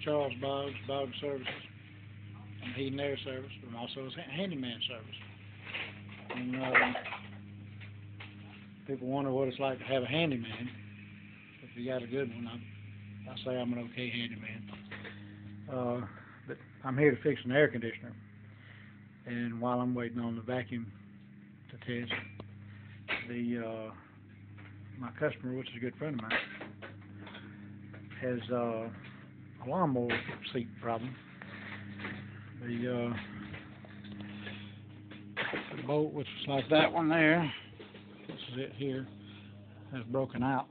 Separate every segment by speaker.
Speaker 1: Charles Boggs Services. I'm heating their service, but I'm also a handyman service. And people wonder what it's like to have a handyman. If you got a good one, I say I'm an okay handyman. But I'm here to fix an air conditioner. And while I'm waiting on the vacuum to test, my customer, which is a good friend of mine, has a lawnmower seat problem. The bolt, which is like that one there, this is it here, has broken out.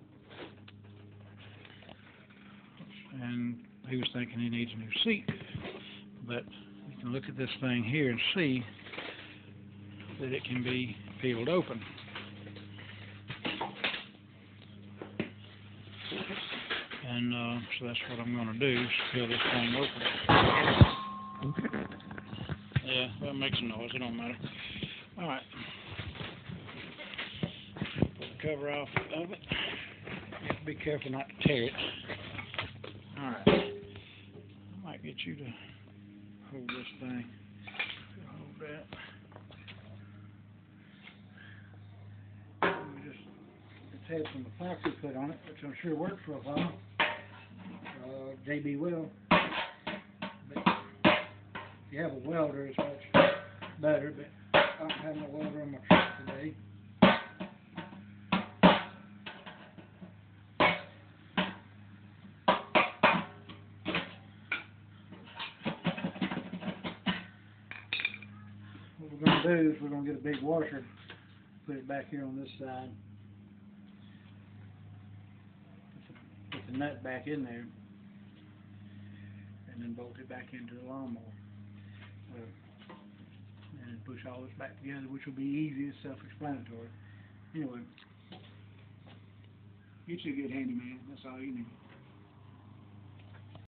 Speaker 1: And he was thinking he needs a new seat. But you can look at this thing here and see that it can be peeled open. And so that's what I'm going to do, is peel this thing open. Yeah, that makes a noise, it don't matter. Alright. Pull the cover off of it. You have to be careful not to tear it. Alright. I might get you to hold this thing. Hold that. It's had some epoxy put on it, which I'm sure worked for a while. JB will. But if you have a welder, it's much better, but I don't have no welder on my truck today. What we're going to do is we're going to get a big washer, put it back here on this side, put the nut back in there, and then bolt it back into the lawnmower. And push all this back together, which will be easy and self-explanatory. Anyway, get you a good handyman, that's all you need.